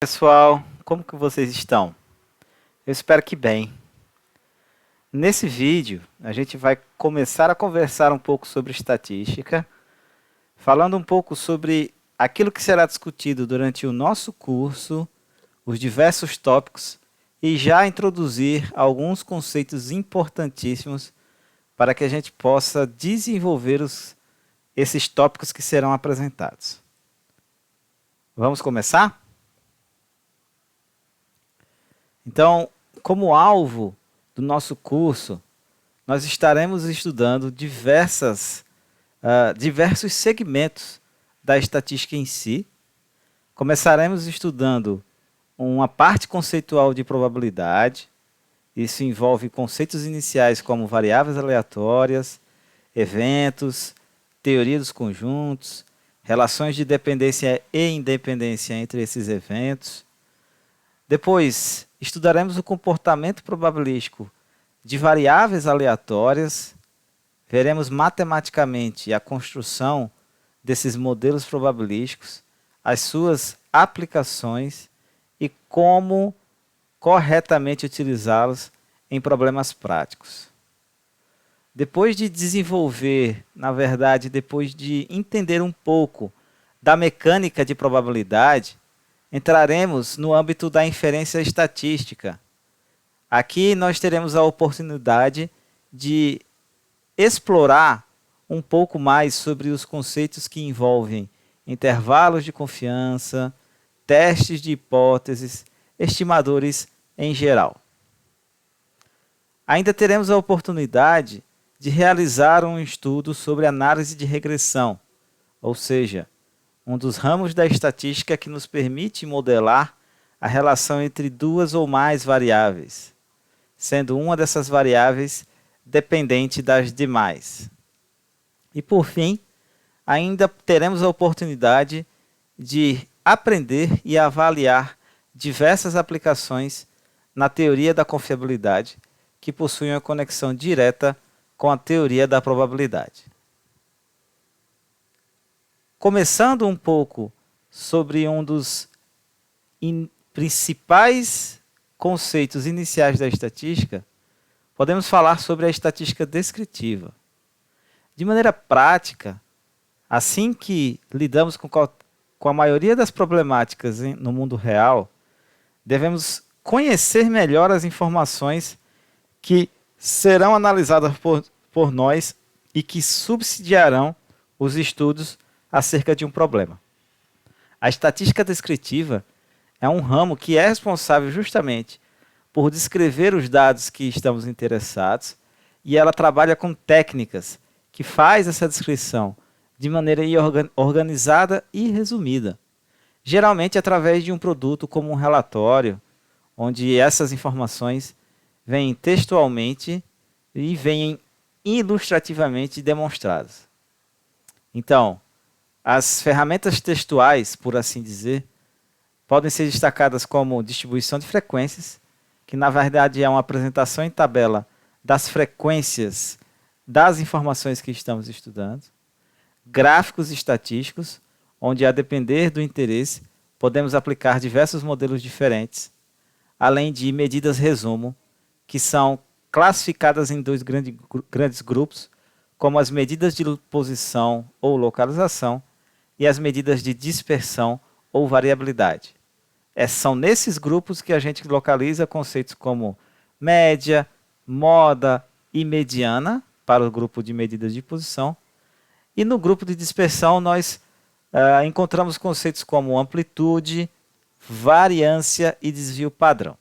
Pessoal, como que vocês estão? Eu espero que bem. Nesse vídeo, a gente vai começar a conversar um pouco sobre estatística, falando um pouco sobre aquilo que será discutido durante o nosso curso, os diversos tópicos e já introduzir alguns conceitos importantíssimos para que a gente possa desenvolver esses tópicos que serão apresentados. Vamos começar? Então, como alvo do nosso curso, nós estaremos estudando diversos segmentos da estatística em si. Começaremos estudando uma parte conceitual de probabilidade. Isso envolve conceitos iniciais como variáveis aleatórias, eventos, teoria dos conjuntos, relações de dependência e independência entre esses eventos. Depois, estudaremos o comportamento probabilístico de variáveis aleatórias, veremos matematicamente a construção desses modelos probabilísticos, as suas aplicações e como corretamente utilizá-los em problemas práticos. Depois de desenvolver, na verdade, depois de entender um pouco da mecânica de probabilidade, entraremos no âmbito da inferência estatística. Aqui nós teremos a oportunidade de explorar um pouco mais sobre os conceitos que envolvem intervalos de confiança, testes de hipóteses, estimadores em geral. Ainda teremos a oportunidade de realizar um estudo sobre análise de regressão, ou seja, um dos ramos da estatística que nos permite modelar a relação entre duas ou mais variáveis, sendo uma dessas variáveis dependente das demais. E por fim, ainda teremos a oportunidade de aprender e avaliar diversas aplicações na teoria da confiabilidade que possuem uma conexão direta com a teoria da probabilidade. Começando um pouco sobre um dos principais conceitos iniciais da estatística, podemos falar sobre a estatística descritiva. De maneira prática, assim que lidamos com a maioria das problemáticas no mundo real, devemos conhecer melhor as informações que serão analisadas por nós e que subsidiarão os estudos acerca de um problema. A estatística descritiva é um ramo que é responsável justamente por descrever os dados que estamos interessados e ela trabalha com técnicas que faz essa descrição de maneira organizada e resumida, geralmente através de um produto como um relatório, onde essas informações vêm textualmente e vêm ilustrativamente demonstradas. Então, as ferramentas textuais, por assim dizer, podem ser destacadas como distribuição de frequências, que na verdade é uma apresentação em tabela das frequências das informações que estamos estudando, gráficos estatísticos, onde a depender do interesse podemos aplicar diversos modelos diferentes, além de medidas resumo, que são classificadas em dois grandes grupos, como as medidas de posição ou localização e as medidas de dispersão ou variabilidade. São nesses grupos que a gente localiza conceitos como média, moda e mediana para o grupo de medidas de posição. E no grupo de dispersão nós encontramos conceitos como amplitude, variância e desvio padrão.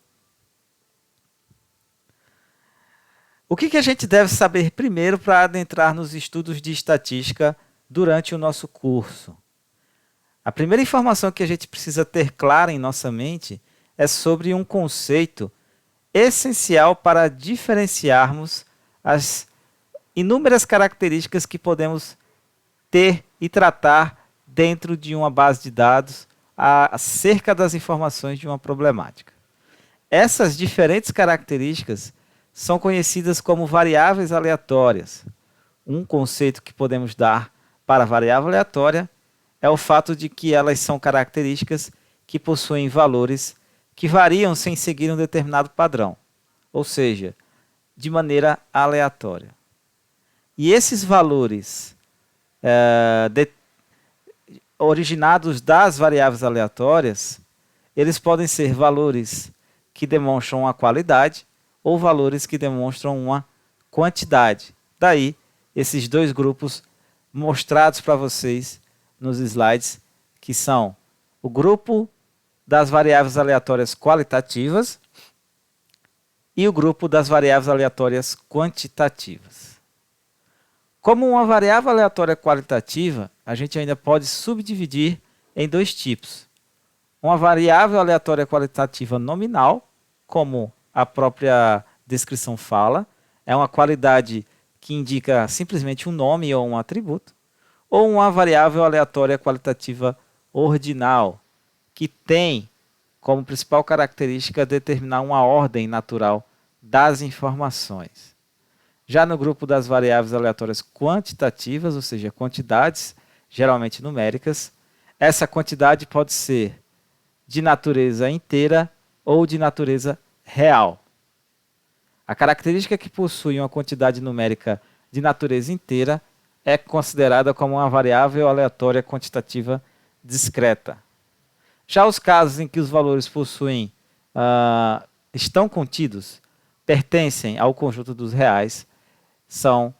O que a gente deve saber primeiro para adentrar nos estudos de estatística durante o nosso curso? A primeira informação que a gente precisa ter clara em nossa mente é sobre um conceito essencial para diferenciarmos as inúmeras características que podemos ter e tratar dentro de uma base de dados acerca das informações de uma problemática. Essas diferentes características são conhecidas como variáveis aleatórias. Um conceito que podemos dar para a variável aleatória é o fato de que elas são características que possuem valores que variam sem seguir um determinado padrão, ou seja, de maneira aleatória. E esses valores originados das variáveis aleatórias, eles podem ser valores que demonstram uma qualidade ou valores que demonstram uma quantidade. Daí, esses dois grupos mostrados para vocês nos slides, que são o grupo das variáveis aleatórias qualitativas e o grupo das variáveis aleatórias quantitativas. Como uma variável aleatória qualitativa, a gente ainda pode subdividir em dois tipos. Uma variável aleatória qualitativa nominal, como a própria descrição fala, é uma qualidade que indica simplesmente um nome ou um atributo, ou uma variável aleatória qualitativa ordinal, que tem como principal característica determinar uma ordem natural das informações. Já no grupo das variáveis aleatórias quantitativas, ou seja, quantidades geralmente numéricas, essa quantidade pode ser de natureza inteira ou de natureza real. A característica que possui uma quantidade numérica de natureza inteira é considerada como uma variável aleatória quantitativa discreta. Já os casos em que os valores estão contidos, pertencem ao conjunto dos reais, são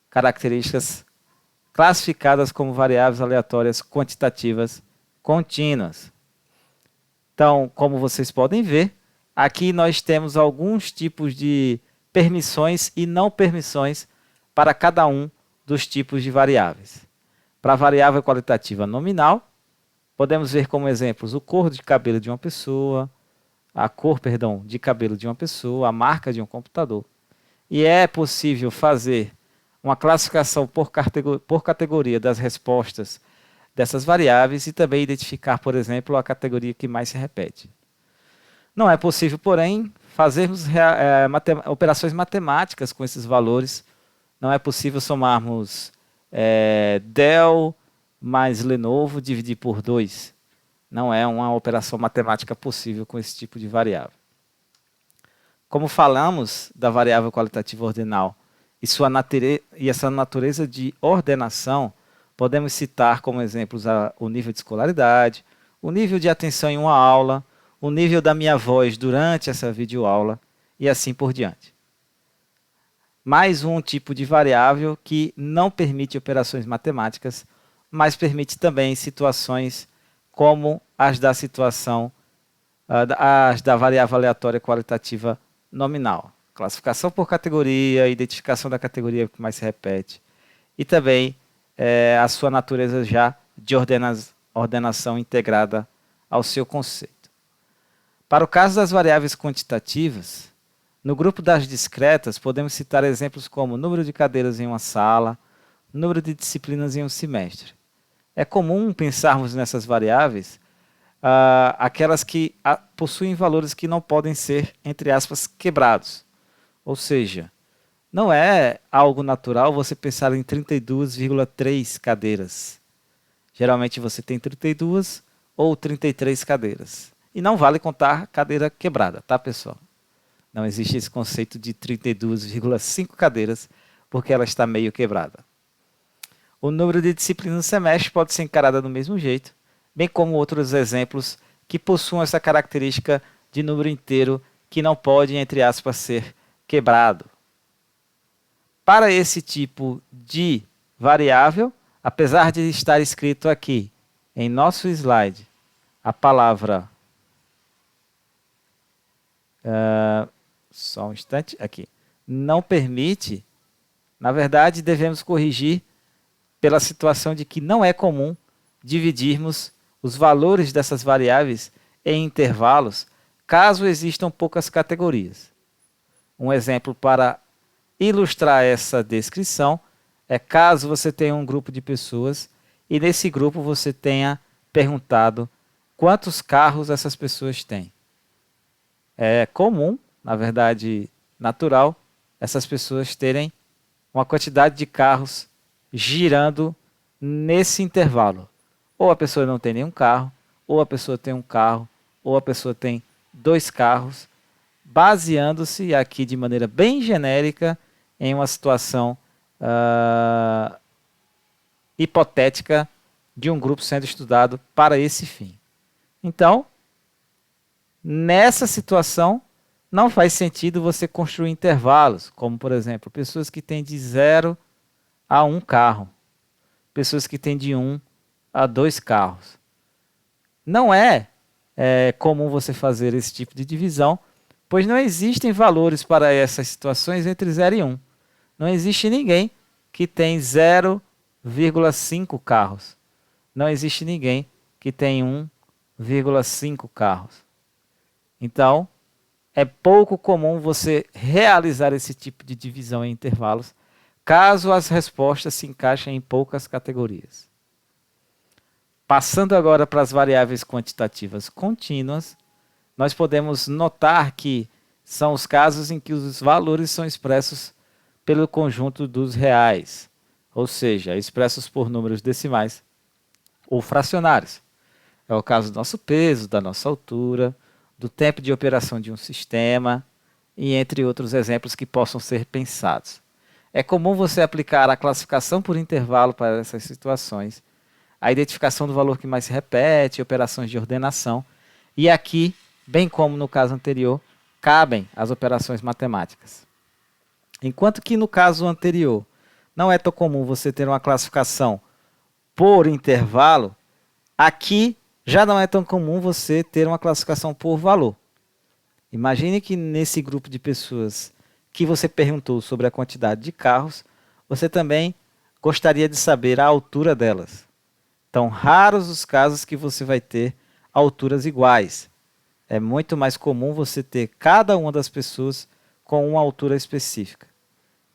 características classificadas como variáveis aleatórias quantitativas contínuas. Então, como vocês podem ver, aqui nós temos alguns tipos de permissões e não permissões para cada um dos tipos de variáveis. Para a variável qualitativa nominal, podemos ver como exemplos o cor de cabelo de uma pessoa, a cor, de cabelo de uma pessoa, a marca de um computador. E é possível fazer uma classificação por categoria das respostas dessas variáveis e também identificar, por exemplo, a categoria que mais se repete. Não é possível, porém, fazermos operações matemáticas com esses valores. Não é possível somarmos Dell mais Lenovo dividir por 2. Não é uma operação matemática possível com esse tipo de variável. Como falamos da variável qualitativa ordinal e essa natureza de ordenação, podemos citar como exemplos o nível de escolaridade, o nível de atenção em uma aula, o nível da minha voz durante essa videoaula e assim por diante. Mais um tipo de variável que não permite operações matemáticas, mas permite também situações como as da variável aleatória qualitativa nominal. Classificação por categoria, identificação da categoria que mais se repete e também a sua natureza já de ordenação integrada ao seu conceito. Para o caso das variáveis quantitativas, no grupo das discretas, podemos citar exemplos como número de cadeiras em uma sala, número de disciplinas em um semestre. É comum pensarmos nessas variáveis aquelas que possuem valores que não podem ser, entre aspas, quebrados. Ou seja, não é algo natural você pensar em 32,3 cadeiras. Geralmente você tem 32 ou 33 cadeiras. E não vale contar cadeira quebrada, tá, pessoal? Não existe esse conceito de 32,5 cadeiras, porque ela está meio quebrada. O número de disciplinas no semestre pode ser encarado do mesmo jeito, bem como outros exemplos que possuam essa característica de número inteiro que não pode, entre aspas, ser quebrado. Para esse tipo de variável, apesar de estar escrito aqui em nosso slide a palavra só um instante, aqui, não permite, na verdade devemos corrigir pela situação de que não é comum dividirmos os valores dessas variáveis em intervalos, caso existam poucas categorias. Um exemplo para ilustrar essa descrição é caso você tenha um grupo de pessoas e nesse grupo você tenha perguntado quantos carros essas pessoas têm. É comum, na verdade natural, essas pessoas terem uma quantidade de carros girando nesse intervalo. Ou a pessoa não tem nenhum carro, ou a pessoa tem um carro, ou a pessoa tem 2 carros, baseando-se aqui de maneira bem genérica em uma situação hipotética de um grupo sendo estudado para esse fim. Então, nessa situação, não faz sentido você construir intervalos, como, por exemplo, pessoas que têm de 0 a 1 carro, pessoas que têm de 1 a 2 carros. Não é comum você fazer esse tipo de divisão, pois não existem valores para essas situações entre 0 e 1. Não existe ninguém que tem 0,5 carros. Não existe ninguém que tem 1,5 carros. Então, é pouco comum você realizar esse tipo de divisão em intervalos, caso as respostas se encaixem em poucas categorias. Passando agora para as variáveis quantitativas contínuas, nós podemos notar que são os casos em que os valores são expressos pelo conjunto dos reais, ou seja, expressos por números decimais ou fracionários. É o caso do nosso peso, da nossa altura, do tempo de operação de um sistema e entre outros exemplos que possam ser pensados. É comum você aplicar a classificação por intervalo para essas situações, a identificação do valor que mais se repete, operações de ordenação, e aqui, bem como no caso anterior, cabem as operações matemáticas. Enquanto que no caso anterior não é tão comum você ter uma classificação por intervalo, aqui já não é tão comum você ter uma classificação por valor. Imagine que nesse grupo de pessoas que você perguntou sobre a quantidade de carros, você também gostaria de saber a altura delas. Então, raros os casos que você vai ter alturas iguais. É muito mais comum você ter cada uma das pessoas com uma altura específica.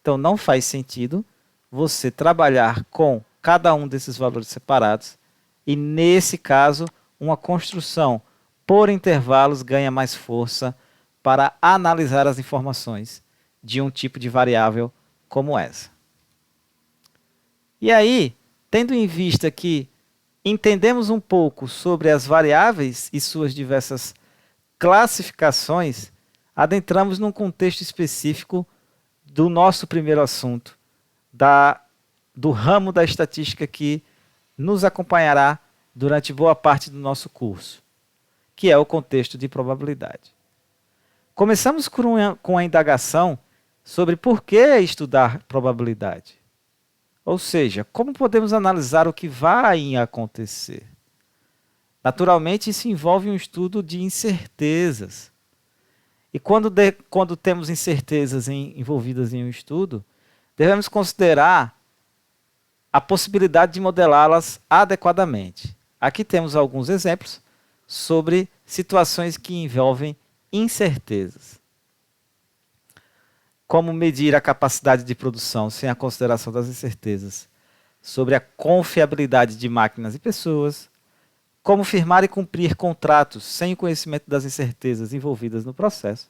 Então, não faz sentido você trabalhar com cada um desses valores separados e, nesse caso, uma construção por intervalos ganha mais força para analisar as informações de um tipo de variável como essa. E aí, tendo em vista que entendemos um pouco sobre as variáveis e suas diversas classificações, adentramos num contexto específico do nosso primeiro assunto, do ramo da estatística que nos acompanhará durante boa parte do nosso curso, que é o contexto de probabilidade. Começamos com a indagação sobre por que estudar probabilidade. Ou seja, como podemos analisar o que vai acontecer? Naturalmente, isso envolve um estudo de incertezas. E quando temos incertezas envolvidas em um estudo, devemos considerar a possibilidade de modelá-las adequadamente. Aqui temos alguns exemplos sobre situações que envolvem incertezas. Como medir a capacidade de produção sem a consideração das incertezas sobre a confiabilidade de máquinas e pessoas, como firmar e cumprir contratos sem o conhecimento das incertezas envolvidas no processo,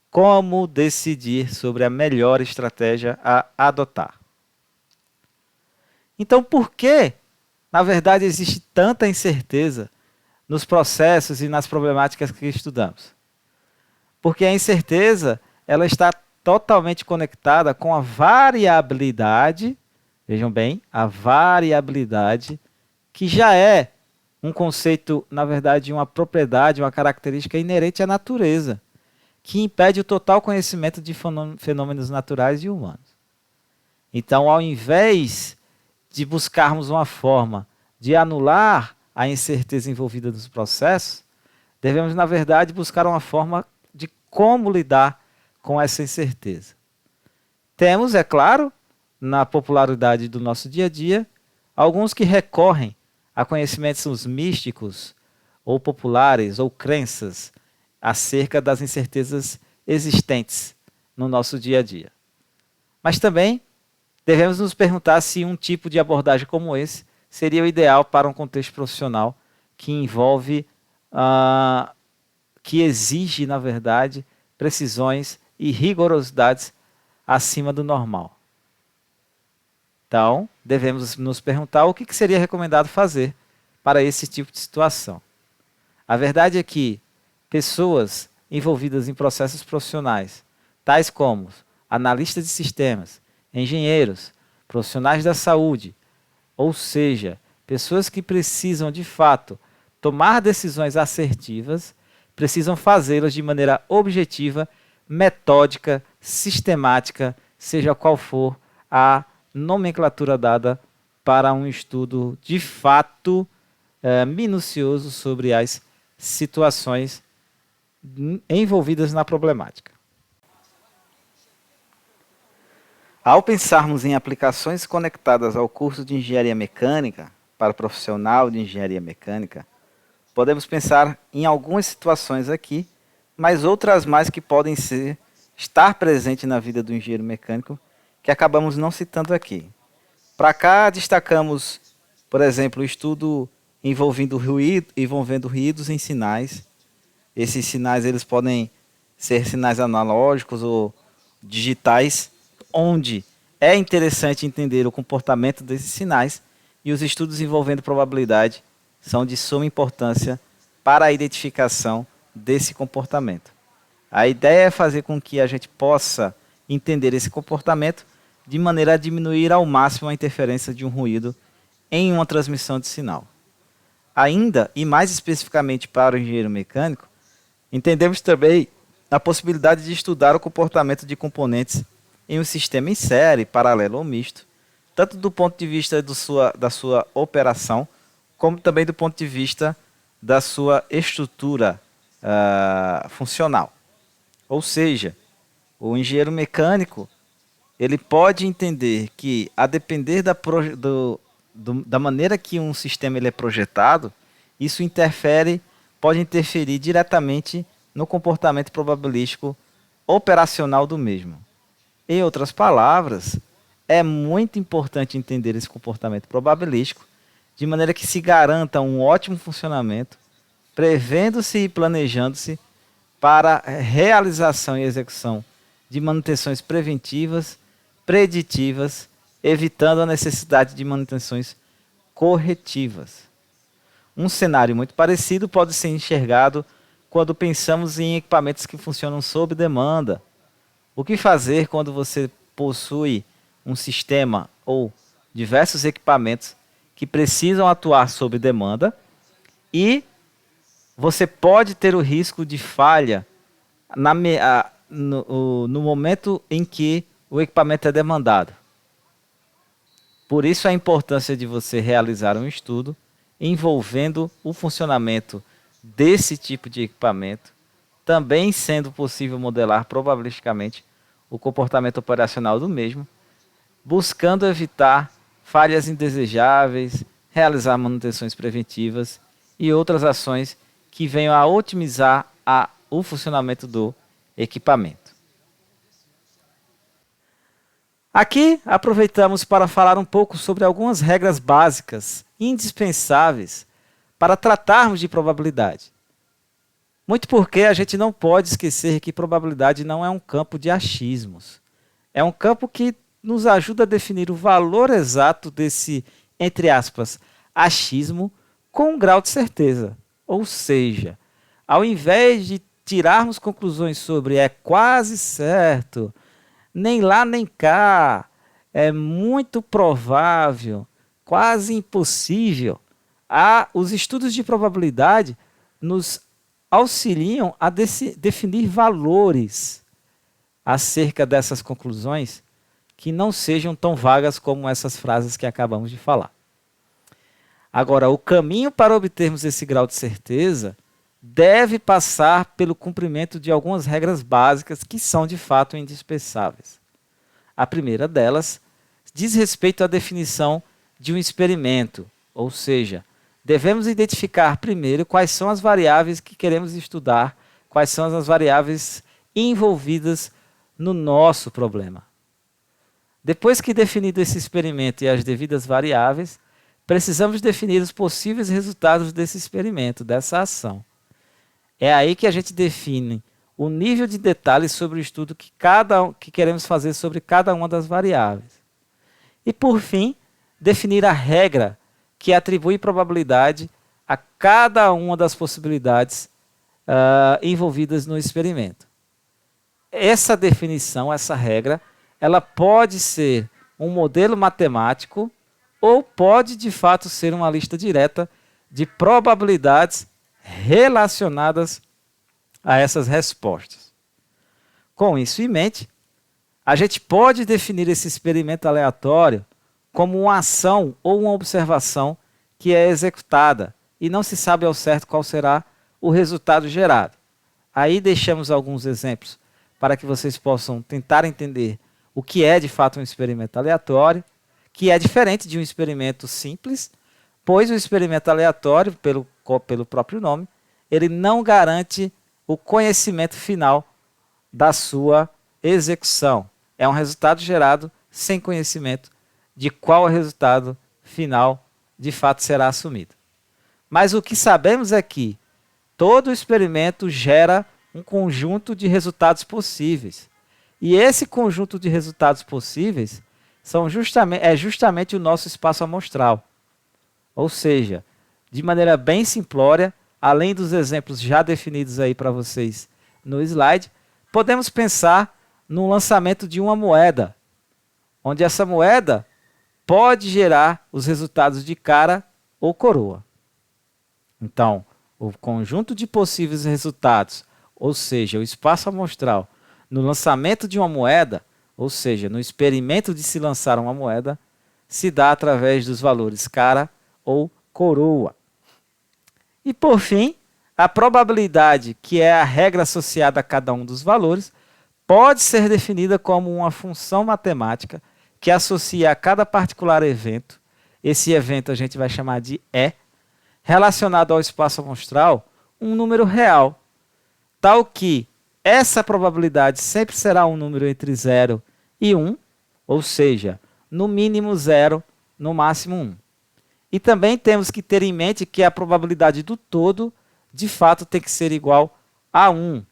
como decidir sobre a melhor estratégia a adotar. Então, por que, na verdade, existe tanta incerteza nos processos e nas problemáticas que estudamos? Porque a incerteza ela está totalmente conectada com a variabilidade, vejam bem, a variabilidade, que já é um conceito, na verdade, uma propriedade, uma característica inerente à natureza, que impede o total conhecimento de fenômenos naturais e humanos. Então, ao invés de buscarmos uma forma de anular a incerteza envolvida nos processos, devemos, na verdade, buscar uma forma de como lidar com essa incerteza. Temos, é claro, na popularidade do nosso dia a dia, alguns que recorrem a conhecimentos místicos ou populares ou crenças acerca das incertezas existentes no nosso dia a dia. Mas também devemos nos perguntar se um tipo de abordagem como esse seria o ideal para um contexto profissional que envolve, que exige, na verdade, precisões e rigorosidades acima do normal. Então, devemos nos perguntar o que seria recomendado fazer para esse tipo de situação. A verdade é que pessoas envolvidas em processos profissionais, tais como analistas de sistemas, engenheiros, profissionais da saúde, ou seja, pessoas que precisam de fato tomar decisões assertivas, precisam fazê-las de maneira objetiva, metódica, sistemática, seja qual for a nomenclatura dada para um estudo de fato minucioso sobre as situações envolvidas na problemática. Ao pensarmos em aplicações conectadas ao curso de engenharia mecânica para o profissional de engenharia mecânica, podemos pensar em algumas situações aqui, mas outras mais que podem estar presentes na vida do engenheiro mecânico que acabamos não citando aqui. Para cá destacamos, por exemplo, o estudo envolvendo ruídos em sinais. Esses sinais eles podem ser sinais analógicos ou digitais, onde é interessante entender o comportamento desses sinais, e os estudos envolvendo probabilidade são de suma importância para a identificação desse comportamento. A ideia é fazer com que a gente possa entender esse comportamento de maneira a diminuir ao máximo a interferência de um ruído em uma transmissão de sinal. Ainda, e mais especificamente para o engenheiro mecânico, entendemos também a possibilidade de estudar o comportamento de componentes em um sistema em série, paralelo ou misto, tanto do ponto de vista da sua operação, como também do ponto de vista da sua estrutura funcional. Ou seja, o engenheiro mecânico ele pode entender que, a depender da maneira que um sistema ele é projetado, isso pode interferir diretamente no comportamento probabilístico operacional do mesmo. Em outras palavras, é muito importante entender esse comportamento probabilístico de maneira que se garanta um ótimo funcionamento, prevendo-se e planejando-se para a realização e execução de manutenções preventivas, preditivas, evitando a necessidade de manutenções corretivas. Um cenário muito parecido pode ser enxergado quando pensamos em equipamentos que funcionam sob demanda. O que fazer quando você possui um sistema ou diversos equipamentos que precisam atuar sob demanda e você pode ter o risco de falha no momento em que o equipamento é demandado. Por isso a importância de você realizar um estudo envolvendo o funcionamento desse tipo de equipamento, também sendo possível modelar probabilisticamente o comportamento operacional do mesmo, buscando evitar falhas indesejáveis, realizar manutenções preventivas e outras ações que venham a otimizar o funcionamento do equipamento. Aqui aproveitamos para falar um pouco sobre algumas regras básicas indispensáveis para tratarmos de probabilidade. Muito porque a gente não pode esquecer que probabilidade não é um campo de achismos. É um campo que nos ajuda a definir o valor exato desse, entre aspas, achismo com um grau de certeza. Ou seja, ao invés de tirarmos conclusões sobre é quase certo, nem lá nem cá, é muito provável, quase impossível, os estudos de probabilidade nos auxiliam a definir valores acerca dessas conclusões que não sejam tão vagas como essas frases que acabamos de falar. Agora, o caminho para obtermos esse grau de certeza deve passar pelo cumprimento de algumas regras básicas que são de fato indispensáveis. A primeira delas diz respeito à definição de um experimento, ou seja, devemos identificar primeiro quais são as variáveis que queremos estudar, quais são as variáveis envolvidas no nosso problema. Depois que definido esse experimento e as devidas variáveis, precisamos definir os possíveis resultados desse experimento, dessa ação. É aí que a gente define o nível de detalhes sobre o estudo que queremos fazer sobre cada uma das variáveis. E, por fim, definir a regra que atribui probabilidade a cada uma das possibilidades envolvidas no experimento. Essa definição, essa regra, ela pode ser um modelo matemático ou pode, de fato, ser uma lista direta de probabilidades relacionadas a essas respostas. Com isso em mente, a gente pode definir esse experimento aleatório como uma ação ou uma observação que é executada e não se sabe ao certo qual será o resultado gerado. Aí deixamos alguns exemplos para que vocês possam tentar entender o que é de fato um experimento aleatório, que é diferente de um experimento simples, pois o experimento aleatório, pelo próprio nome, ele não garante o conhecimento final da sua execução. É um resultado gerado sem conhecimento de qual resultado final de fato será assumido. Mas o que sabemos é que todo experimento gera um conjunto de resultados possíveis. E esse conjunto de resultados possíveis é justamente o nosso espaço amostral. Ou seja, de maneira bem simplória, além dos exemplos já definidos aí para vocês no slide, podemos pensar no lançamento de uma moeda, onde essa moeda pode gerar os resultados de cara ou coroa. Então, o conjunto de possíveis resultados, ou seja, o espaço amostral, no lançamento de uma moeda, ou seja, no experimento de se lançar uma moeda, se dá através dos valores cara ou coroa. E por fim, a probabilidade, que é a regra associada a cada um dos valores, pode ser definida como uma função matemática que associa a cada particular evento, esse evento a gente vai chamar de E, relacionado ao espaço amostral, um número real, tal que essa probabilidade sempre será um número entre 0 e 1, ou seja, no mínimo 0, no máximo 1. E também temos que ter em mente que a probabilidade do todo, de fato, tem que ser igual a 1.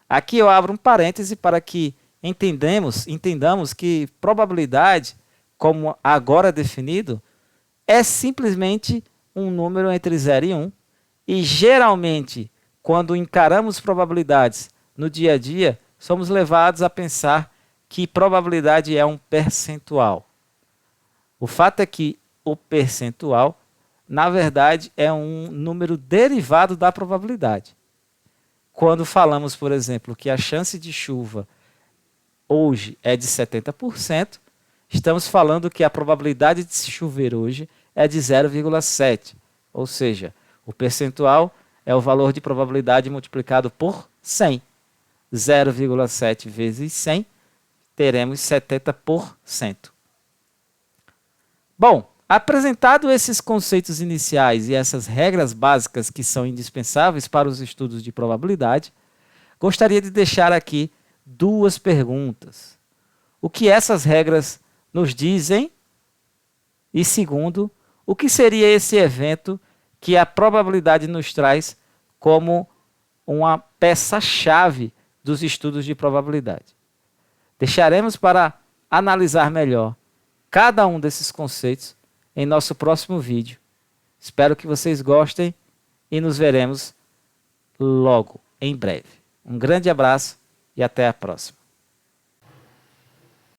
Aqui eu abro um parêntese para que entendamos que probabilidade, como agora definido, é simplesmente um número entre 0 e 1. E geralmente, quando encaramos probabilidades no dia a dia, somos levados a pensar que probabilidade é um percentual. O fato é que o percentual, na verdade, é um número derivado da probabilidade. Quando falamos, por exemplo, que a chance de chuva hoje é de 70%, estamos falando que a probabilidade de se chover hoje é de 0,7. Ou seja, o percentual é o valor de probabilidade multiplicado por 100. 0,7 vezes 100, teremos 70%. Bom, apresentado esses conceitos iniciais e essas regras básicas que são indispensáveis para os estudos de probabilidade, gostaria de deixar aqui duas perguntas. O que essas regras nos dizem? E segundo, o que seria esse evento que a probabilidade nos traz como uma peça-chave dos estudos de probabilidade? Deixaremos para analisar melhor cada um desses conceitos em nosso próximo vídeo. Espero que vocês gostem e nos veremos logo, em breve. Um grande abraço e até a próxima.